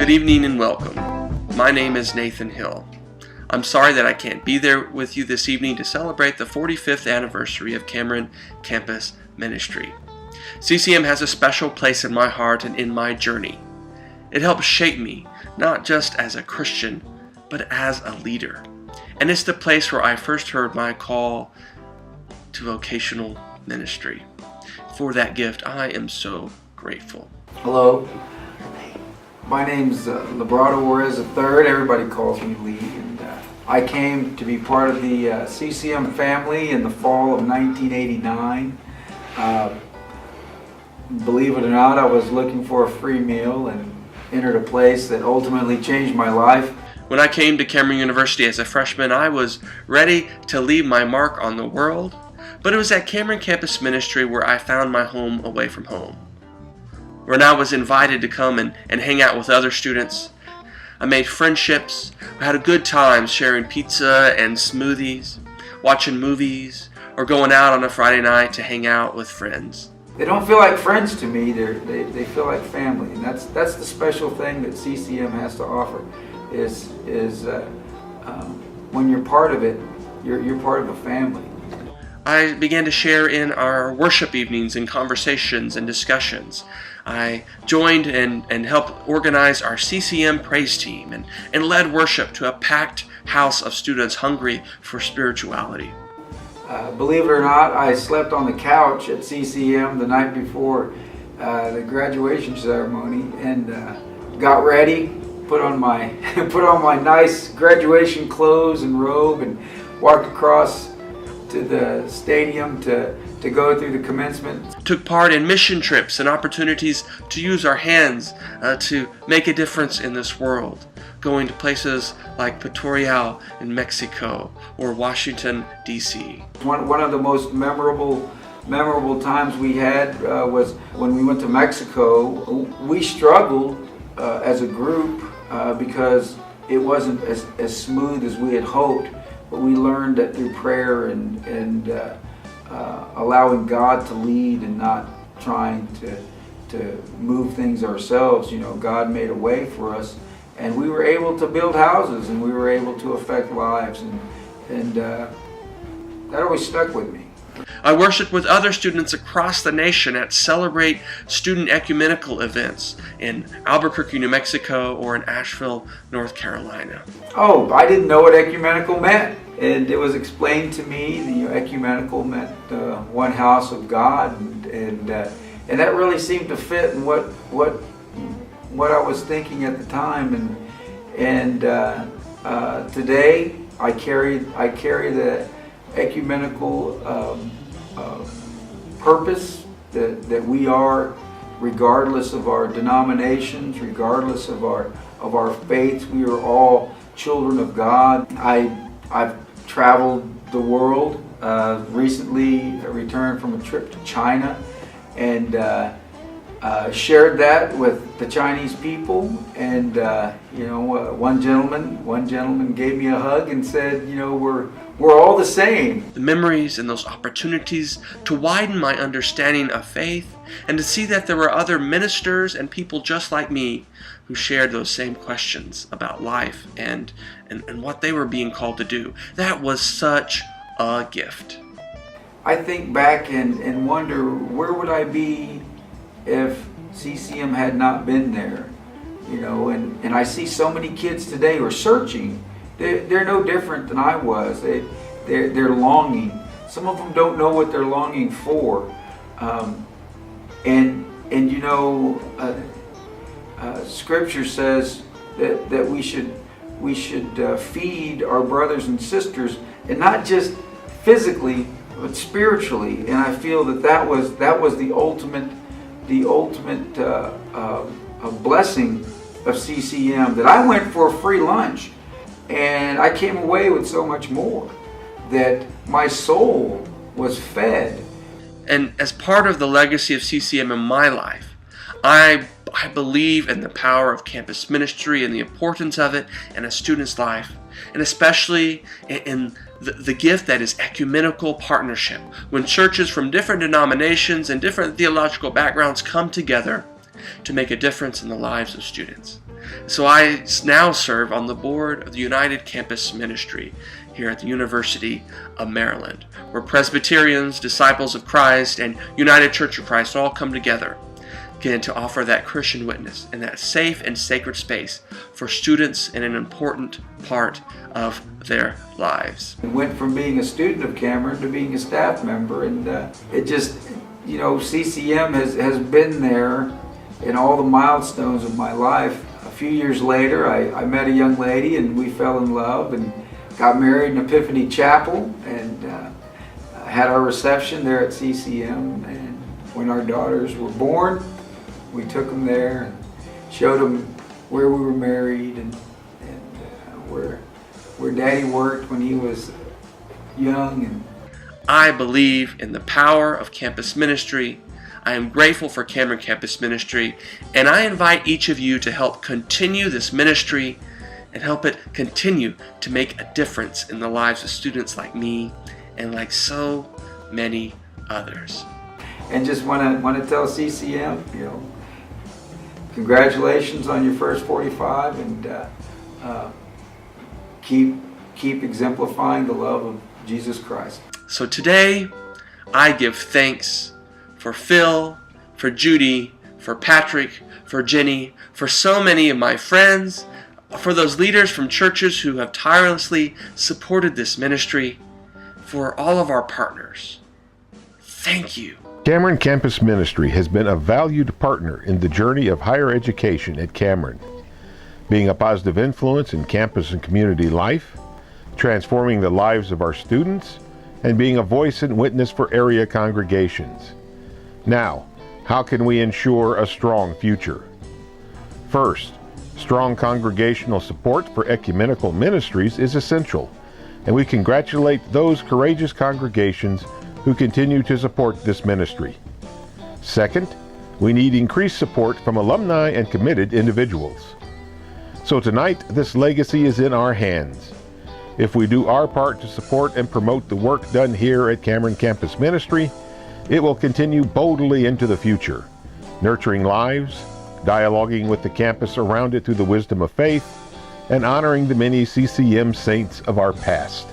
Good evening and welcome. My name is Nathan Hill. I'm sorry that I can't be there with you this evening to celebrate the 45th anniversary of Cameron Campus Ministry. CCM has a special place in my heart and in my journey. It helped shape me, not just as a Christian, but as a leader. And it's the place where I first heard my call to vocational ministry. For that gift, I am so grateful. Hello, my name's Labrado Juarez III. Everybody calls me Lee. And I came to be part of the CCM family in the fall of 1989. Believe it or not, I was looking for a free meal and entered a place that ultimately changed my life. When I came to Cameron University as a freshman, I was ready to leave my mark on the world, but it was at Cameron Campus Ministry where I found my home away from home. When I was invited to come and hang out with other students, I made friendships. I had a good time sharing pizza and smoothies, watching movies, or going out on a Friday night to hang out with friends. They don't feel like friends to me, they feel like family, and that's the special thing that CCM has to offer, is when you're part of it, you're part of a family. I began to share in our worship evenings and conversations and discussions. I joined and helped organize our CCM praise team and led worship to a packed house of students hungry for spirituality. Believe it or not, I slept on the couch at CCM the night before the graduation ceremony and got ready, put on my nice graduation clothes and robe, and walked across to the stadium to go through the commencement. Took part in mission trips and opportunities to use our hands to make a difference in this world, going to places like Puerto Rico in Mexico or Washington, D.C. One of the most memorable times we had was when we went to Mexico. We struggled as a group because it wasn't as smooth as we had hoped, but we learned that through prayer and allowing God to lead and not trying to move things ourselves, God made a way for us. And we were able to build houses, and we were able to affect lives, and that always stuck with me. I worshiped with other students across the nation at Celebrate student ecumenical events in Albuquerque, New Mexico, or in Asheville, North Carolina. Oh, I didn't know what ecumenical meant, and it was explained to me. Ecumenical meant one house of God, and that really seemed to fit in what I was thinking at the time, and today I carry the ecumenical purpose that we are, regardless of our denominations, regardless of our faiths. We are all children of God. I've traveled the world. Recently returned from a trip to China, and shared that with the Chinese people, and one gentleman gave me a hug and said, we're all the same. The memories and those opportunities to widen my understanding of faith and to see that there were other ministers and people just like me who shared those same questions about life and what they were being called to do. That was such a gift. I think back and wonder, where would I be if CCM had not been there? And I see so many kids today who are searching. They're no different than I was. They're longing. Some of them don't know what they're longing for. Scripture says that we should feed our brothers and sisters, and not just physically, but spiritually. And I feel that was the ultimate blessing of CCM, that I went for a free lunch and I came away with so much more, that my soul was fed. And as part of the legacy of CCM in my life, I believe in the power of campus ministry and the importance of it in a student's life, and especially in the gift that is ecumenical partnership, when churches from different denominations and different theological backgrounds come together to make a difference in the lives of students. So I now serve on the board of the United Campus Ministry here at the University of Maryland, where Presbyterians, Disciples of Christ, and United Church of Christ all come together, again, to offer that Christian witness in that safe and sacred space for students in an important part of their lives. I went from being a student of Cameron to being a staff member, and it just, CCM has been there in all the milestones of my life. A few years later, I met a young lady and we fell in love and got married in Epiphany Chapel, and had our reception there at CCM. And when our daughters were born, we took them there and showed them where we were married and where Daddy worked when he was young. And I believe in the power of campus ministry. I am grateful for Cameron Campus Ministry, and I invite each of you to help continue this ministry and help it continue to make a difference in the lives of students like me and like so many others. And just want to tell CCM, congratulations on your first 45, and keep exemplifying the love of Jesus Christ. So today, I give thanks for Phil, for Judy, for Patrick, for Jenny, for so many of my friends, for those leaders from churches who have tirelessly supported this ministry, for all of our partners. Thank you. Cameron Campus Ministry has been a valued partner in the journey of higher education at Cameron, being a positive influence in campus and community life, transforming the lives of our students, and being a voice and witness for area congregations. Now, how can we ensure a strong future? First, strong congregational support for ecumenical ministries is essential, and we congratulate those courageous congregations who continue to support this ministry. Second, we need increased support from alumni and committed individuals. So tonight, this legacy is in our hands. If we do our part to support and promote the work done here at Cameron Campus Ministry, it will continue boldly into the future, nurturing lives, dialoguing with the campus around it through the wisdom of faith, and honoring the many CCM saints of our past.